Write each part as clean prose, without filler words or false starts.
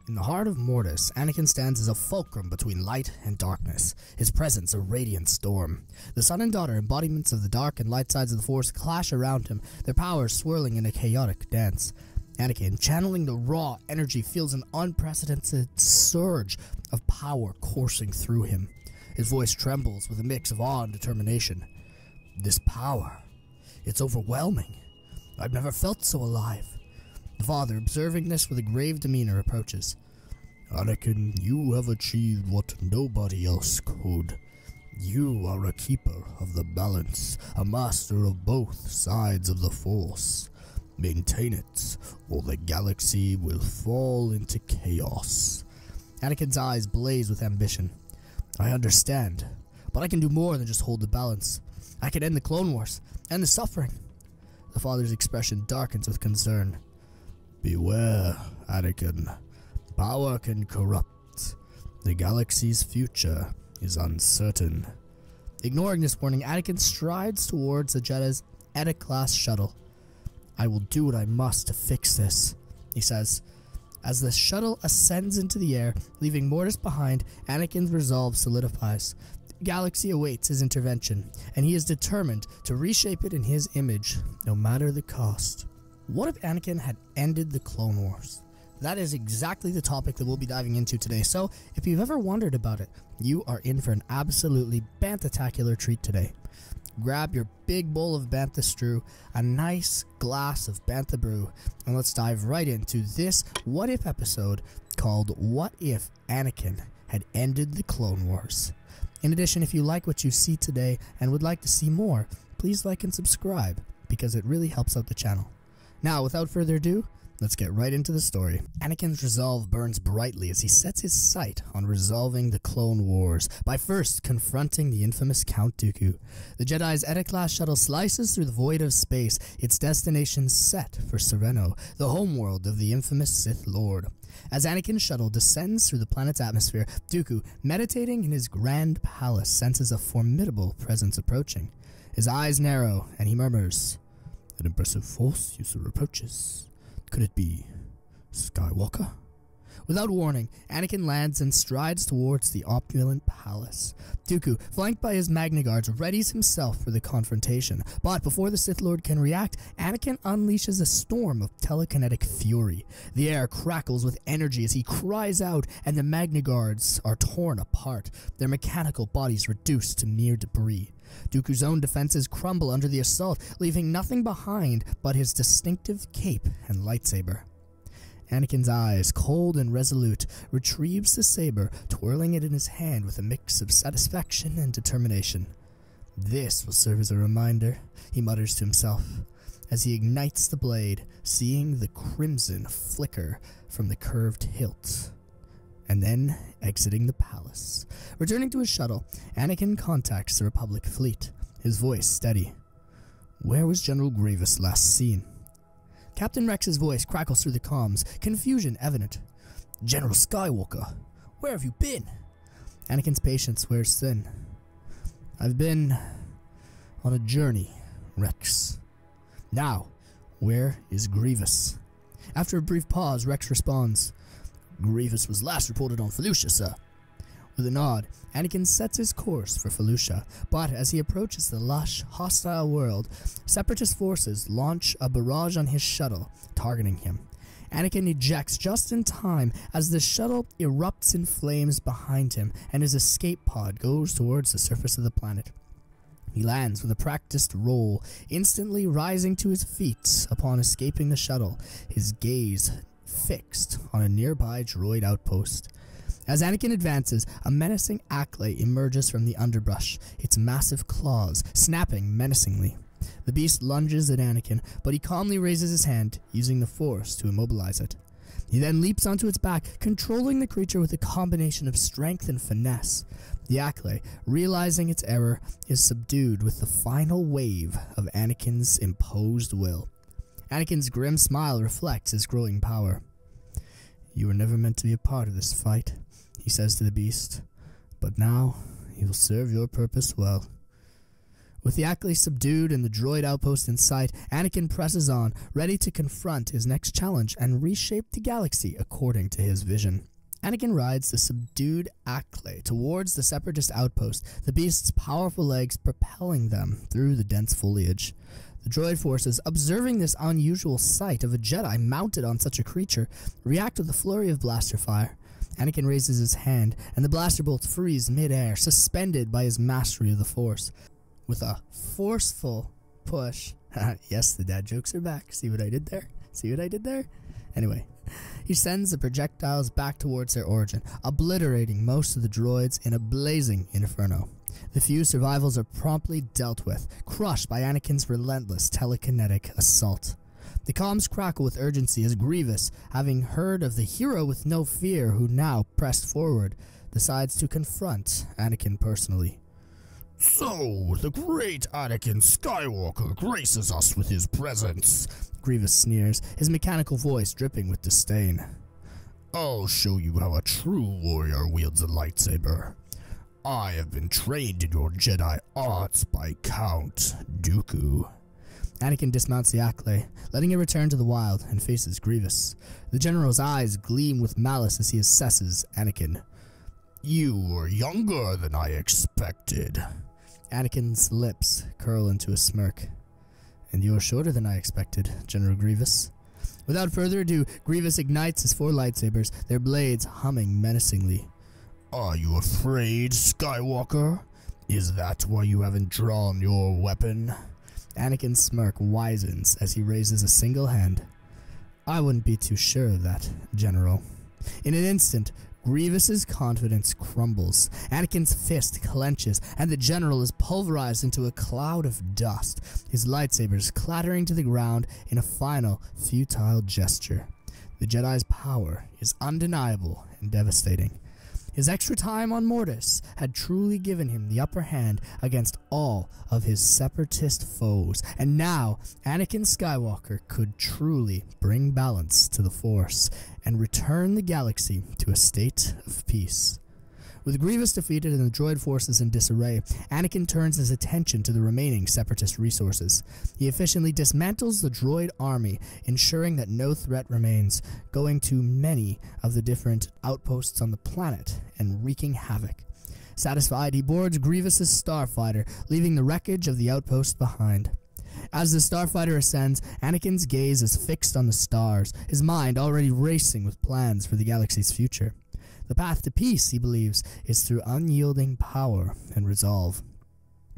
In the heart of Mortis, Anakin stands as a fulcrum between light and darkness, his presence a radiant storm. The son and daughter, embodiments of the dark and light sides of the Force, clash around him, their powers swirling in a chaotic dance. Anakin, channeling the raw energy, feels an unprecedented surge of power coursing through him. His voice trembles with a mix of awe and determination. This power, it's overwhelming. I've never felt so alive. The father, observing this with a grave demeanor, approaches. Anakin, you have achieved what nobody else could. You are a keeper of the balance, a master of both sides of the Force. Maintain it, or the galaxy will fall into chaos. Anakin's eyes blaze with ambition. I understand, but I can do more than just hold the balance. I can end the Clone Wars, end the suffering. The father's expression darkens with concern. Beware, Anakin. Power can corrupt. The galaxy's future is uncertain. Ignoring this warning, Anakin strides towards the Jedi's Eta-class shuttle. I will do what I must to fix this, he says. As the shuttle ascends into the air, leaving Mortis behind, Anakin's resolve solidifies. The galaxy awaits his intervention, and he is determined to reshape it in his image, no matter the cost. What if Anakin had ended the Clone Wars? That is exactly the topic that we'll be diving into today, so if you've ever wondered about it, you are in for an absolutely bantha-tacular treat today. Grab your big bowl of bantha stew, a nice glass of bantha brew, and let's dive right into this What If episode called What If Anakin Had Ended the Clone Wars. In addition, if you like what you see today and would like to see more, please like and subscribe, because it really helps out the channel. Now, without further ado, let's get right into the story. Anakin's resolve burns brightly as he sets his sight on resolving the Clone Wars by first confronting the infamous Count Dooku. The Jedi's Eta-class shuttle slices through the void of space, its destination set for Sereno, the homeworld of the infamous Sith Lord. As Anakin's shuttle descends through the planet's atmosphere, Dooku, meditating in his grand palace, senses a formidable presence approaching. His eyes narrow, and he murmurs, "An impressive Force user approaches. Could it be Skywalker?" Without warning, Anakin lands and strides towards the opulent palace. Dooku, flanked by his Magna Guards, readies himself for the confrontation. But before the Sith Lord can react, Anakin unleashes a storm of telekinetic fury. The air crackles with energy as he cries out, and the Magna Guards are torn apart, their mechanical bodies reduced to mere debris. Dooku's own defenses crumble under the assault, leaving nothing behind but his distinctive cape and lightsaber. Anakin's eyes, cold and resolute, retrieves the saber, twirling it in his hand with a mix of satisfaction and determination. This will serve as a reminder, he mutters to himself, as he ignites the blade, seeing the crimson flicker from the curved hilt, and then exiting the palace. Returning to his shuttle, Anakin contacts the Republic fleet, his voice steady. Where was General Grievous last seen? Captain Rex's voice crackles through the comms, confusion evident. General Skywalker, where have you been? Anakin's patience wears thin. I've been on a journey, Rex. Now, where is Grievous? After a brief pause, Rex responds, Grievous was last reported on Felucia, sir. With a nod, Anakin sets his course for Felucia, but as he approaches the lush, hostile world, Separatist forces launch a barrage on his shuttle, targeting him. Anakin ejects just in time as the shuttle erupts in flames behind him, and his escape pod goes towards the surface of the planet. He lands with a practiced roll, instantly rising to his feet upon escaping the shuttle, his gaze fixed on a nearby droid outpost. As Anakin advances, a menacing Acklay emerges from the underbrush, its massive claws snapping menacingly. The beast lunges at Anakin, but he calmly raises his hand, using the Force to immobilize it. He then leaps onto its back, controlling the creature with a combination of strength and finesse. The Acklay, realizing its error, is subdued with the final wave of Anakin's imposed will. Anakin's grim smile reflects his growing power. You were never meant to be a part of this fight, he says to the beast, but now you will serve your purpose well. With the Ackley subdued and the droid outpost in sight, Anakin presses on, ready to confront his next challenge and reshape the galaxy according to his vision. Anakin rides the subdued Ackley towards the Separatist outpost, the beast's powerful legs propelling them through the dense foliage. The droid forces, observing this unusual sight of a Jedi mounted on such a creature, react with a flurry of blaster fire. Anakin raises his hand, and the blaster bolts freeze mid-air, suspended by his mastery of the Force. With a forceful push. Yes, the dad jokes are back. See what I did there? See what I did there? Anyway, he sends the projectiles back towards their origin, obliterating most of the droids in a blazing inferno. The few survivals are promptly dealt with, crushed by Anakin's relentless telekinetic assault. The comms crackle with urgency as Grievous, having heard of the hero with no fear who now pressed forward, decides to confront Anakin personally. So, the great Anakin Skywalker graces us with his presence, Grievous sneers, his mechanical voice dripping with disdain. I'll show you how a true warrior wields a lightsaber. I have been trained in your Jedi arts by Count Dooku. Anakin dismounts the Ackley, letting it return to the wild, and faces Grievous. The General's eyes gleam with malice as he assesses Anakin. You are younger than I expected. Anakin's lips curl into a smirk. And you're shorter than I expected, General Grievous. Without further ado, Grievous ignites his 4 lightsabers, their blades humming menacingly. Are you afraid, Skywalker? Is that why you haven't drawn your weapon? Anakin's smirk widens as he raises a single hand. I wouldn't be too sure of that, General. In an instant, Grievous's confidence crumbles. Anakin's fist clenches, and the General is pulverized into a cloud of dust, his lightsabers clattering to the ground in a final, futile gesture. The Jedi's power is undeniable and devastating. His extra time on Mortis had truly given him the upper hand against all of his Separatist foes, and now Anakin Skywalker could truly bring balance to the Force and return the galaxy to a state of peace. With Grievous defeated and the droid forces in disarray, Anakin turns his attention to the remaining Separatist resources. He efficiently dismantles the droid army, ensuring that no threat remains, going to many of the different outposts on the planet and wreaking havoc. Satisfied, he boards Grievous's starfighter, leaving the wreckage of the outpost behind. As the starfighter ascends, Anakin's gaze is fixed on the stars, his mind already racing with plans for the galaxy's future. The path to peace, he believes, is through unyielding power and resolve.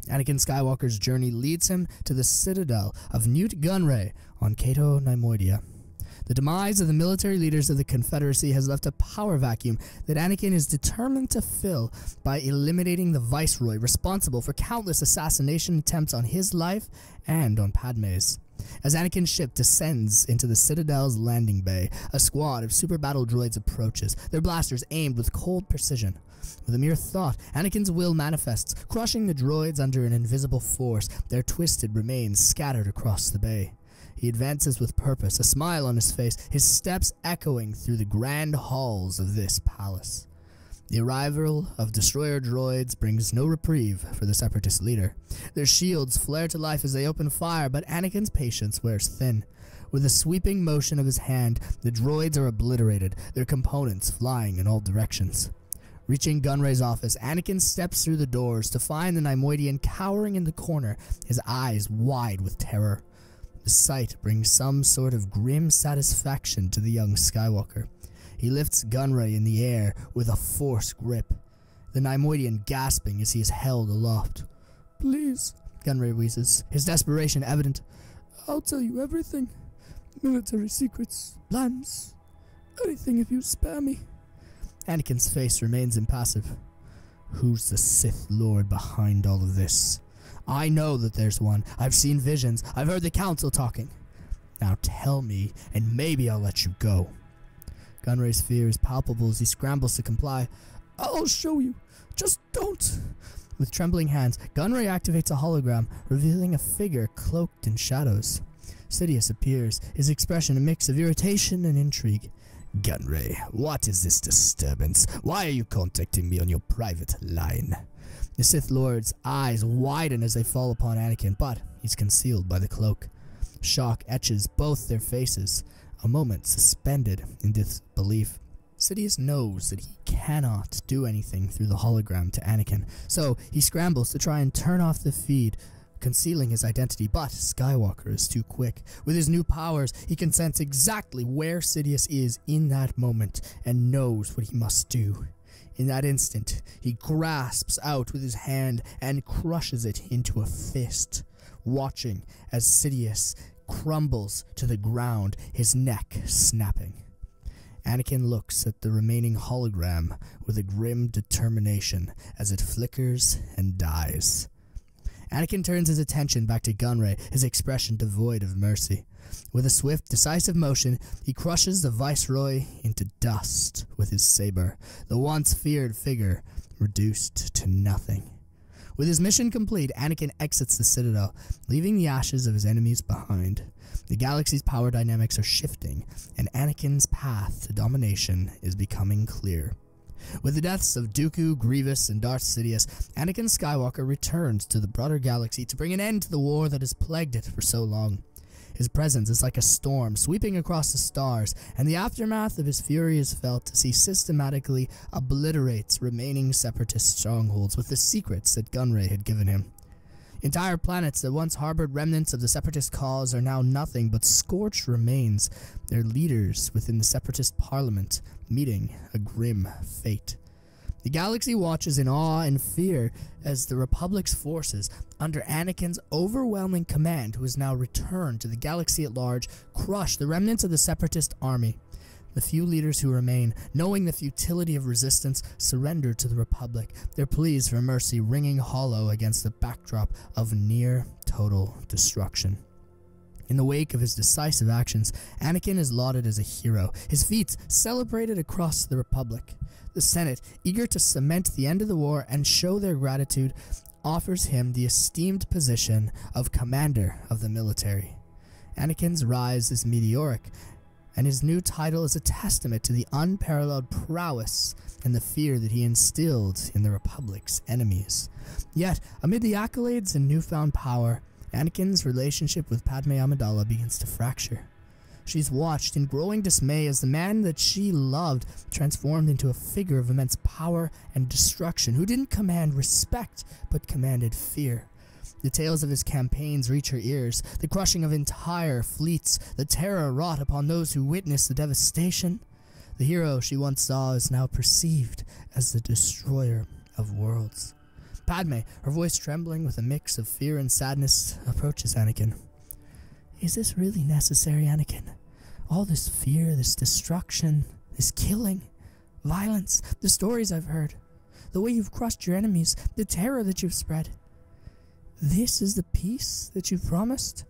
Anakin Skywalker's journey leads him to the citadel of Nute Gunray on Cato Neimoidia. The demise of the military leaders of the Confederacy has left a power vacuum that Anakin is determined to fill by eliminating the Viceroy responsible for countless assassination attempts on his life and on Padmé's. As Anakin's ship descends into the Citadel's landing bay, a squad of super battle droids approaches, their blasters aimed with cold precision. With a mere thought, Anakin's will manifests, crushing the droids under an invisible force, their twisted remains scattered across the bay. He advances with purpose, a smile on his face, his steps echoing through the grand halls of this palace. The arrival of destroyer droids brings no reprieve for the Separatist leader. Their shields flare to life as they open fire, but Anakin's patience wears thin. With a sweeping motion of his hand, the droids are obliterated, their components flying in all directions. Reaching Gunray's office, Anakin steps through the doors to find the Neimoidian cowering in the corner, his eyes wide with terror. The sight brings some sort of grim satisfaction to the young Skywalker. He lifts Gunray in the air with a force grip, the Neimoidian gasping as he is held aloft. Please, Gunray wheezes, his desperation evident. I'll tell you everything. Military secrets, plans, anything if you spare me. Anakin's face remains impassive. Who's the Sith Lord behind all of this? I know that there's one. I've seen visions. I've heard the Council talking. Now tell me, and maybe I'll let you go. Gunray's fear is palpable as he scrambles to comply. I'll show you. Just don't. With trembling hands, Gunray activates a hologram, revealing a figure cloaked in shadows. Sidious appears, his expression a mix of irritation and intrigue. Gunray, what is this disturbance? Why are you contacting me on your private line? The Sith Lord's eyes widen as they fall upon Anakin, but he's concealed by the cloak. Shock etches both their faces, a moment suspended in disbelief. Sidious knows that he cannot do anything through the hologram to Anakin, so he scrambles to try and turn off the feed, concealing his identity, but Skywalker is too quick. With his new powers, he can sense exactly where Sidious is in that moment and knows what he must do. In that instant, he grasps out with his hand and crushes it into a fist, watching as Sidious crumbles to the ground, his neck snapping. Anakin looks at the remaining hologram with a grim determination as it flickers and dies. Anakin turns his attention back to Gunray, his expression devoid of mercy. With a swift, decisive motion, he crushes the Viceroy into dust with his saber, the once feared figure reduced to nothing. With his mission complete, Anakin exits the Citadel, leaving the ashes of his enemies behind. The galaxy's power dynamics are shifting, and Anakin's path to domination is becoming clear. With the deaths of Dooku, Grievous, and Darth Sidious, Anakin Skywalker returns to the broader galaxy to bring an end to the war that has plagued it for so long. His presence is like a storm sweeping across the stars, and the aftermath of his fury is felt as he systematically obliterates remaining Separatist strongholds with the secrets that Gunray had given him. Entire planets that once harbored remnants of the Separatist cause are now nothing but scorched remains, their leaders within the Separatist parliament meeting a grim fate. The galaxy watches in awe and fear as the Republic's forces, under Anakin's overwhelming command, who has now returned to the galaxy at large, crush the remnants of the Separatist army. The few leaders who remain, knowing the futility of resistance, surrender to the Republic, their pleas for mercy ringing hollow against the backdrop of near total destruction. In the wake of his decisive actions, Anakin is lauded as a hero, his feats celebrated across the Republic. The Senate, eager to cement the end of the war and show their gratitude, offers him the esteemed position of commander of the military. Anakin's rise is meteoric, and his new title is a testament to the unparalleled prowess and the fear that he instilled in the Republic's enemies. Yet, amid the accolades and newfound power, Anakin's relationship with Padmé Amidala begins to fracture. She's watched in growing dismay as the man that she loved transformed into a figure of immense power and destruction, who didn't command respect, but commanded fear. The tales of his campaigns reach her ears, the crushing of entire fleets, the terror wrought upon those who witnessed the devastation. The hero she once saw is now perceived as the destroyer of worlds. Padmé, her voice trembling with a mix of fear and sadness, approaches Anakin. Is this really necessary, Anakin? All this fear, this destruction, this killing, violence, the stories I've heard, the way you've crushed your enemies, the terror that you've spread. This is the peace that you've promised?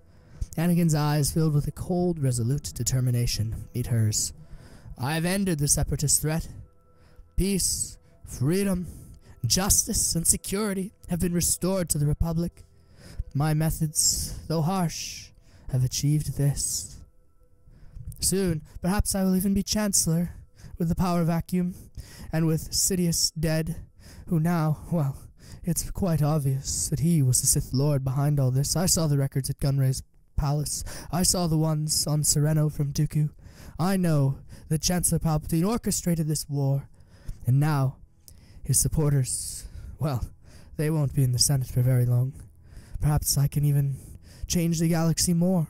Anakin's eyes, filled with a cold, resolute determination, meet hers. I have ended the Separatist threat. Peace, freedom, justice, and security have been restored to the Republic. My methods, though harsh, have achieved this. Soon, perhaps I will even be Chancellor, with the power vacuum, and with Sidious dead, who now, well, it's quite obvious that he was the Sith Lord behind all this. I saw the records at Gunray's palace. I saw the ones on Sereno from Dooku. I know that Chancellor Palpatine orchestrated this war, and now his supporters, well, they won't be in the Senate for very long. Perhaps I can even change the galaxy more,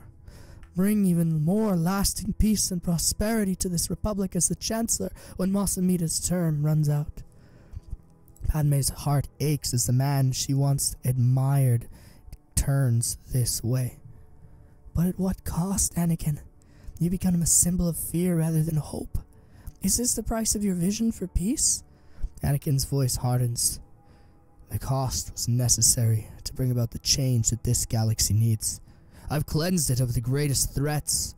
bring even more lasting peace and prosperity to this Republic as the Chancellor when Mos Amida's term runs out. Padmé's heart aches as the man she once admired turns this way. But at what cost, Anakin? You become a symbol of fear rather than hope. Is this the price of your vision for peace? Anakin's voice hardens. The cost was necessary to bring about the change that this galaxy needs. I've cleansed it of the greatest threats.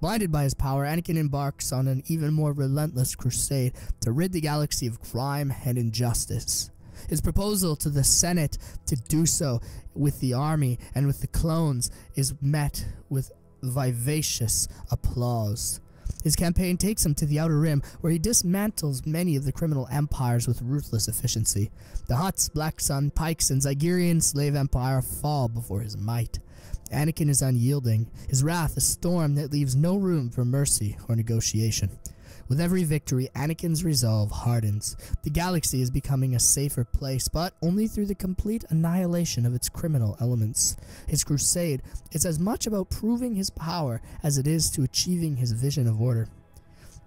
Blinded by his power, Anakin embarks on an even more relentless crusade to rid the galaxy of crime and injustice. His proposal to the Senate to do so with the army and with the clones is met with vivacious applause. His campaign takes him to the Outer Rim, where he dismantles many of the criminal empires with ruthless efficiency. The Hutts, Black Sun, Pikes, and Zygerian slave empire fall before his might. Anakin is unyielding, his wrath a storm that leaves no room for mercy or negotiation. With every victory, Anakin's resolve hardens. The galaxy is becoming a safer place, but only through the complete annihilation of its criminal elements. His crusade is as much about proving his power as it is to achieving his vision of order.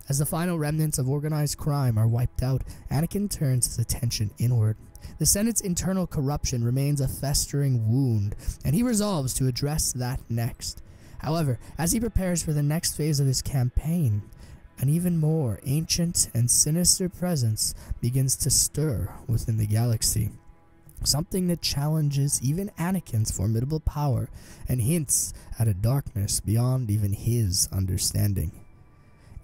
As the final remnants of organized crime are wiped out, Anakin turns his attention inward. The Senate's internal corruption remains a festering wound, and he resolves to address that next. However, as he prepares for the next phase of his campaign, an even more ancient and sinister presence begins to stir within the galaxy. Something that challenges even Anakin's formidable power and hints at a darkness beyond even his understanding.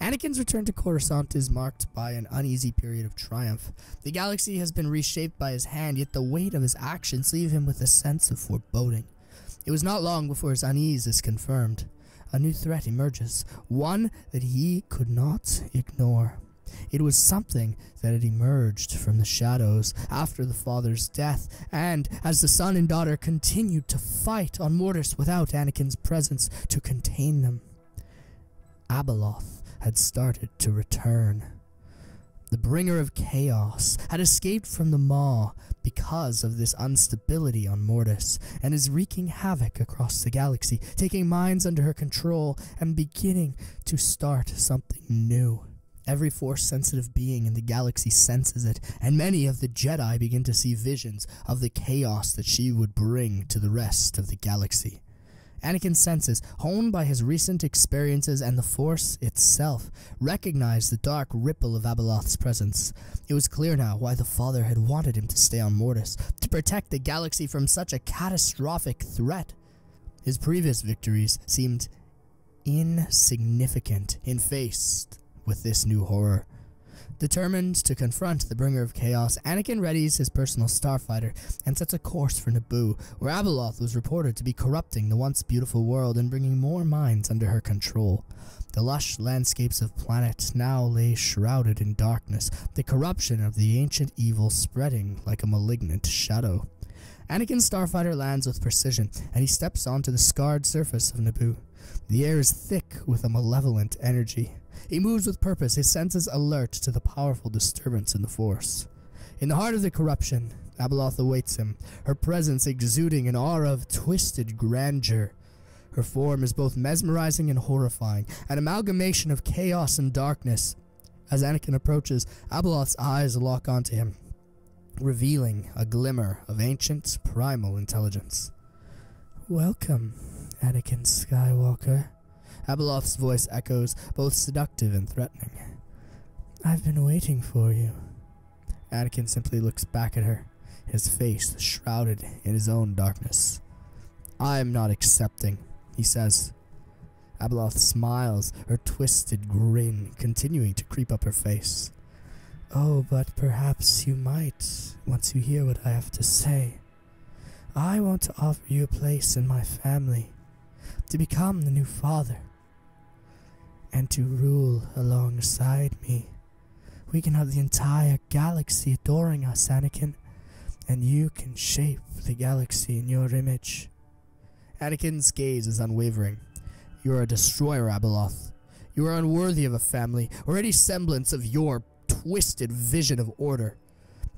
Anakin's return to Coruscant is marked by an uneasy period of triumph. The galaxy has been reshaped by his hand, yet the weight of his actions leave him with a sense of foreboding. It was not long before his unease is confirmed. A new threat emerges, one that he could not ignore. It was something that had emerged from the shadows after the father's death, and as the son and daughter continued to fight on Mortis without Anakin's presence to contain them, Abeloth had started to return. The bringer of chaos had escaped from the Maw because of this instability on Mortis, and is wreaking havoc across the galaxy, taking minds under her control and beginning to start something new. Every Force-sensitive being in the galaxy senses it, and many of the Jedi begin to see visions of the chaos that she would bring to the rest of the galaxy. Anakin's senses, honed by his recent experiences and the Force itself, recognized the dark ripple of Abeloth's presence. It was clear now why the father had wanted him to stay on Mortis, to protect the galaxy from such a catastrophic threat. His previous victories seemed insignificant in face with this new horror. Determined to confront the bringer of chaos, Anakin readies his personal starfighter and sets a course for Naboo, where Abeloth was reported to be corrupting the once beautiful world and bringing more minds under her control. The lush landscapes of planet now lay shrouded in darkness, the corruption of the ancient evil spreading like a malignant shadow. Anakin's starfighter lands with precision, and he steps onto the scarred surface of Naboo. The air is thick with a malevolent energy. He moves with purpose, his senses alert to the powerful disturbance in the Force. In the heart of the corruption, Abeloth awaits him, her presence exuding an aura of twisted grandeur. Her form is both mesmerizing and horrifying, an amalgamation of chaos and darkness. As Anakin approaches, Abeloth's eyes lock onto him, revealing a glimmer of ancient, primal intelligence. "Welcome, Anakin Skywalker." Abeloth's voice echoes, both seductive and threatening. "I've been waiting for you." Anakin simply looks back at her, his face shrouded in his own darkness. "I am not accepting," he says. Abeloth smiles, her twisted grin continuing to creep up her face. "Oh, but perhaps you might, once you hear what I have to say. I want to offer you a place in my family, to become the new father, and to rule alongside me. We can have the entire galaxy adoring us, Anakin, and you can shape the galaxy in your image." Anakin's gaze is unwavering. "You are a destroyer, Abeloth. You are unworthy of a family, or any semblance of your twisted vision of order.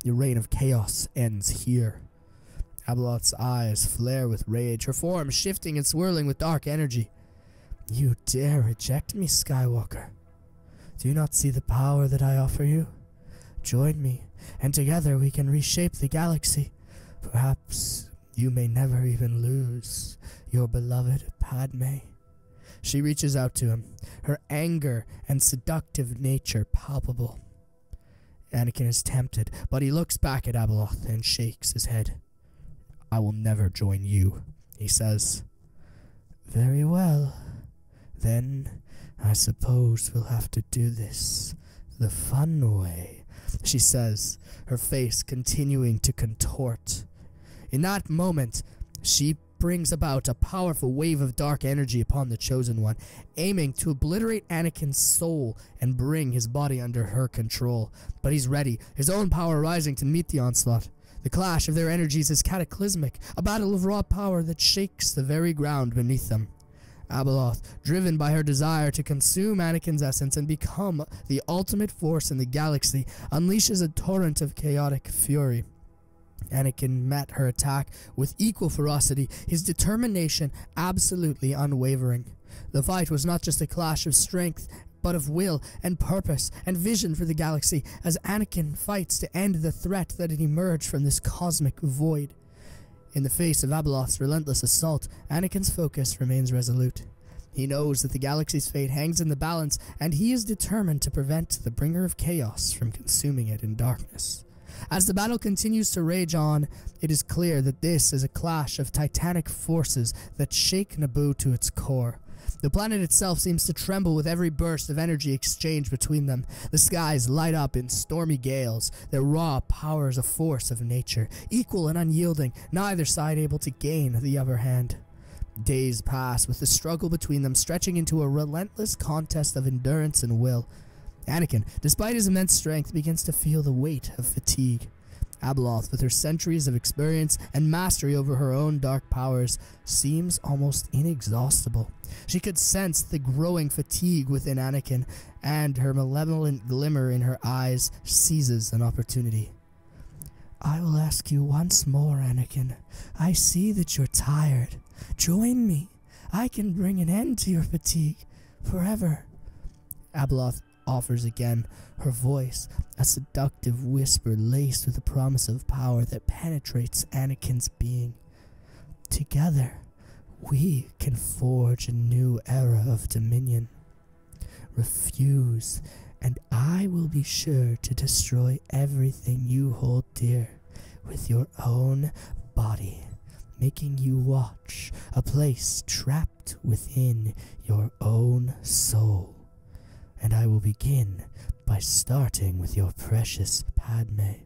Your reign of chaos ends here." Abeloth's eyes flare with rage, her form shifting and swirling with dark energy. "You dare reject me, Skywalker? Do you not see the power that I offer you? Join me, and together we can reshape the galaxy. Perhaps you may never even lose your beloved Padmé." She reaches out to him, her anger and seductive nature palpable. Anakin is tempted, but he looks back at Abeloth and shakes his head. "I will never join you," he says. "Very well. Then I suppose we'll have to do this the fun way," she says, her face continuing to contort. In that moment, she brings about a powerful wave of dark energy upon the Chosen One, aiming to obliterate Anakin's soul and bring his body under her control. But he's ready, his own power rising to meet the onslaught. The clash of their energies is cataclysmic, a battle of raw power that shakes the very ground beneath them. Abeloth, driven by her desire to consume Anakin's essence and become the ultimate force in the galaxy, unleashes a torrent of chaotic fury. Anakin met her attack with equal ferocity, his determination absolutely unwavering. The fight was not just a clash of strength, but of will and purpose and vision for the galaxy, as Anakin fights to end the threat that had emerged from this cosmic void. In the face of Abeloth's relentless assault, Anakin's focus remains resolute. He knows that the galaxy's fate hangs in the balance, and he is determined to prevent the bringer of chaos from consuming it in darkness. As the battle continues to rage on, it is clear that this is a clash of titanic forces that shake Naboo to its core. The planet itself seems to tremble with every burst of energy exchanged between them. The skies light up in stormy gales, their raw powers a force of nature, equal and unyielding, neither side able to gain the upper hand. Days pass, with the struggle between them stretching into a relentless contest of endurance and will. Anakin, despite his immense strength, begins to feel the weight of fatigue. Abeloth, with her centuries of experience and mastery over her own dark powers, seems almost inexhaustible. She could sense the growing fatigue within Anakin, and her malevolent glimmer in her eyes seizes an opportunity. I will ask you once more, Anakin. I see that you're tired. Join me. I can bring an end to your fatigue forever. Abeloth offers again, her voice a seductive whisper laced with the promise of power that penetrates Anakin's being. Together, we can forge a new era of dominion. Refuse, and I will be sure to destroy everything you hold dear with your own body, making you watch a place trapped within your own soul. And I will begin by starting with your precious Padmé.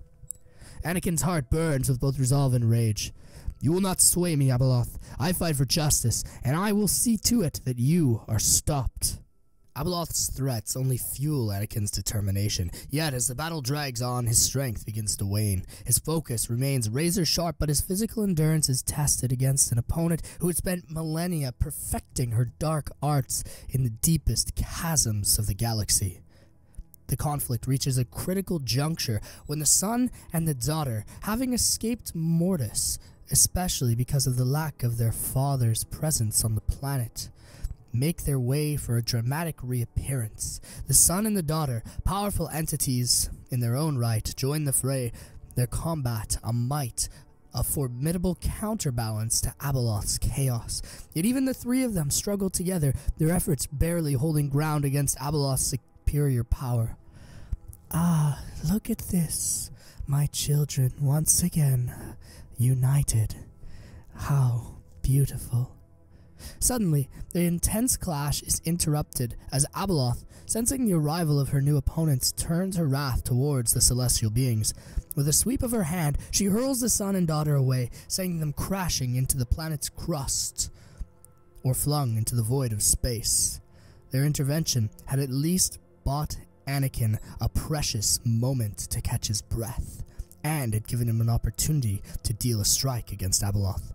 Anakin's heart burns with both resolve and rage. You will not sway me, Abeloth. I fight for justice, and I will see to it that you are stopped. Abeloth's threats only fuel Anakin's determination, yet as the battle drags on, his strength begins to wane. His focus remains razor-sharp, but his physical endurance is tested against an opponent who had spent millennia perfecting her dark arts in the deepest chasms of the galaxy. The conflict reaches a critical juncture when the son and the daughter, having escaped Mortis, especially because of the lack of their father's presence on the planet, make their way for a dramatic reappearance. The son and the daughter, powerful entities in their own right, join the fray, their combat a might, a formidable counterbalance to Abeloth's chaos. Yet even the three of them struggle together, their efforts barely holding ground against Abeloth's superior power. Ah, look at this, my children once again united. How beautiful. Suddenly, the intense clash is interrupted as Abeloth, sensing the arrival of her new opponents, turns her wrath towards the celestial beings. With a sweep of her hand, she hurls the son and daughter away, sending them crashing into the planet's crust, or flung into the void of space. Their intervention had at least bought Anakin a precious moment to catch his breath, and had given him an opportunity to deal a strike against Abeloth.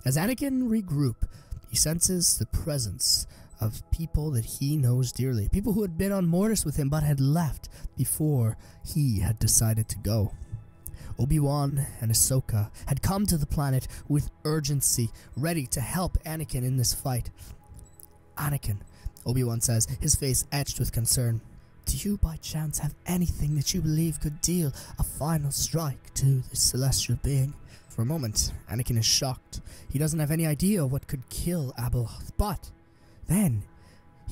As Anakin regrouped, he senses the presence of people that he knows dearly, people who had been on Mortis with him but had left before he had decided to go. Obi-Wan and Ahsoka had come to the planet with urgency, ready to help Anakin in this fight. Anakin, Obi-Wan says, his face etched with concern, do you by chance have anything that you believe could deal a final strike to this celestial being? For a moment, Anakin is shocked. He doesn't have any idea what could kill Abeloth, but then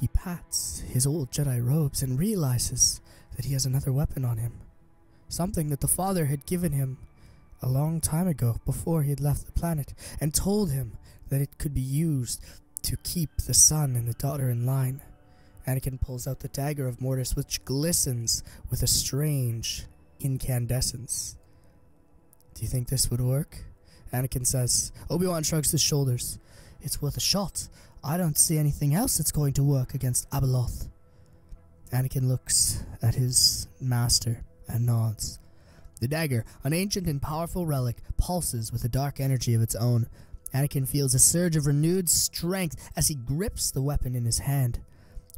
he pats his old Jedi robes and realizes that he has another weapon on him. Something that the father had given him a long time ago before he had left the planet, and told him that it could be used to keep the son and the daughter in line. Anakin pulls out the dagger of Mortis, which glistens with a strange incandescence. Do you think this would work? Anakin says. Obi-Wan shrugs his shoulders. It's worth a shot. I don't see anything else that's going to work against Abeloth. Anakin looks at his master and nods. The dagger, an ancient and powerful relic, pulses with a dark energy of its own. Anakin feels a surge of renewed strength as he grips the weapon in his hand.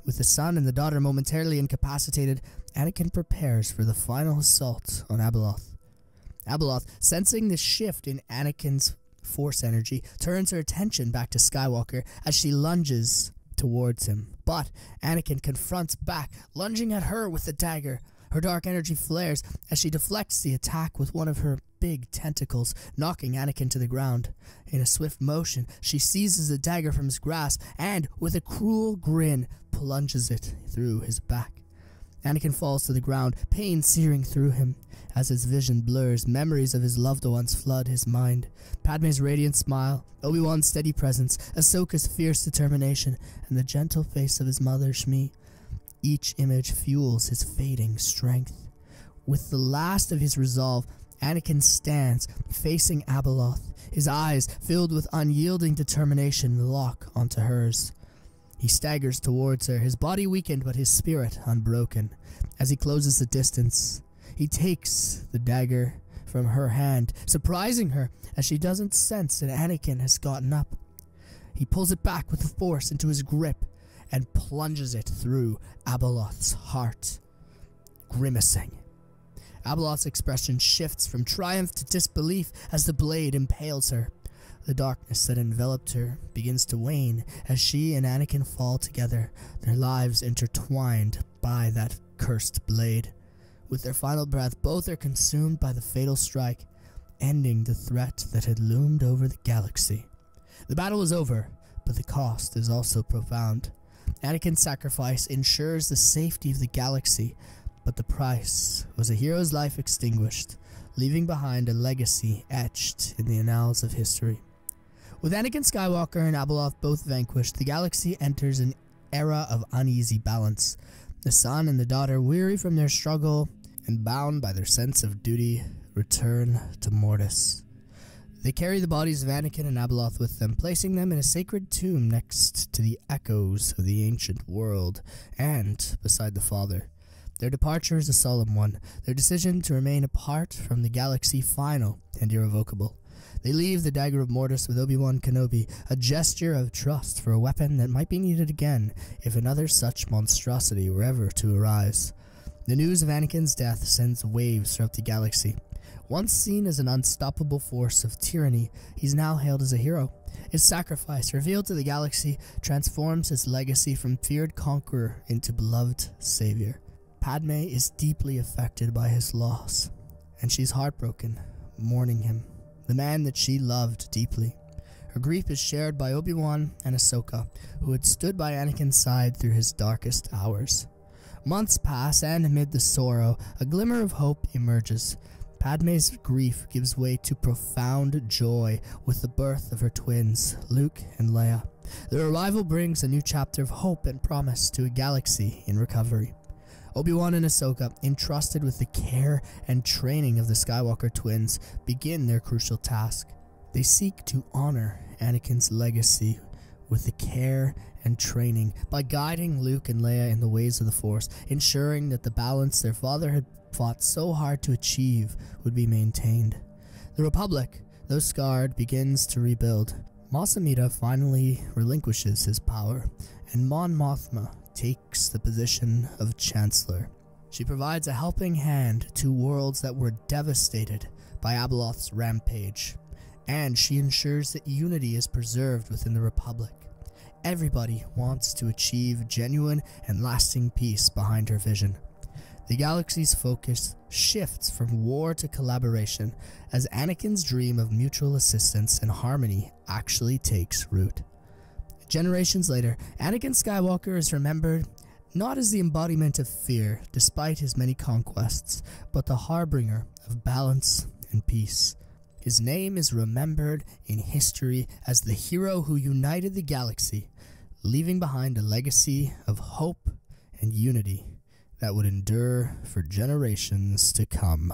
With the son and the daughter momentarily incapacitated, Anakin prepares for the final assault on Abeloth. Abeloth, sensing the shift in Anakin's force energy, turns her attention back to Skywalker as she lunges towards him. But Anakin confronts back, lunging at her with the dagger. Her dark energy flares as she deflects the attack with one of her big tentacles, knocking Anakin to the ground. In a swift motion, she seizes the dagger from his grasp and, with a cruel grin, plunges it through his back. Anakin falls to the ground, pain searing through him. As his vision blurs, memories of his loved ones flood his mind. Padmé's radiant smile, Obi-Wan's steady presence, Ahsoka's fierce determination, and the gentle face of his mother, Shmi. Each image fuels his fading strength. With the last of his resolve, Anakin stands, facing Abeloth, his eyes filled with unyielding determination lock onto hers. He staggers towards her, his body weakened but his spirit unbroken. As he closes the distance, he takes the dagger from her hand, surprising her as she doesn't sense that Anakin has gotten up. He pulls it back with the force into his grip and plunges it through Abeloth's heart. Grimacing, Abeloth's expression shifts from triumph to disbelief as the blade impales her. The darkness that enveloped her begins to wane as she and Anakin fall together, their lives intertwined by that cursed blade. With their final breath, both are consumed by the fatal strike, ending the threat that had loomed over the galaxy. The battle is over, but the cost is also profound. Anakin's sacrifice ensures the safety of the galaxy, but the price was a hero's life extinguished, leaving behind a legacy etched in the annals of history. With Anakin Skywalker and Abeloth both vanquished, the galaxy enters an era of uneasy balance. The son and the daughter, weary from their struggle and bound by their sense of duty, return to Mortis. They carry the bodies of Anakin and Abeloth with them, placing them in a sacred tomb next to the echoes of the ancient world and beside the Father. Their departure is a solemn one, their decision to remain apart from the galaxy final and irrevocable. They leave the Dagger of Mortis with Obi-Wan Kenobi, a gesture of trust for a weapon that might be needed again if another such monstrosity were ever to arise. The news of Anakin's death sends waves throughout the galaxy. Once seen as an unstoppable force of tyranny, he's now hailed as a hero. His sacrifice, revealed to the galaxy, transforms his legacy from feared conqueror into beloved savior. Padmé is deeply affected by his loss, and she's heartbroken, mourning him, the man that she loved deeply. Her grief is shared by Obi-Wan and Ahsoka, who had stood by Anakin's side through his darkest hours. Months pass, and amid the sorrow, a glimmer of hope emerges. Padmé's grief gives way to profound joy with the birth of her twins, Luke and Leia. Their arrival brings a new chapter of hope and promise to a galaxy in recovery. Obi-Wan and Ahsoka, entrusted with the care and training of the Skywalker twins, begin their crucial task. They seek to honor Anakin's legacy with the care and training by guiding Luke and Leia in the ways of the Force, ensuring that the balance their father had fought so hard to achieve would be maintained. The Republic, though scarred, begins to rebuild. Mos Amidala finally relinquishes his power, and Mon Mothma takes the position of Chancellor. She provides a helping hand to worlds that were devastated by Abeloth's rampage, and she ensures that unity is preserved within the Republic. Everybody wants to achieve genuine and lasting peace behind her vision. The galaxy's focus shifts from war to collaboration as Anakin's dream of mutual assistance and harmony actually takes root. Generations later, Anakin Skywalker is remembered not as the embodiment of fear, despite his many conquests, but the harbinger of balance and peace. His name is remembered in history as the hero who united the galaxy, leaving behind a legacy of hope and unity that would endure for generations to come.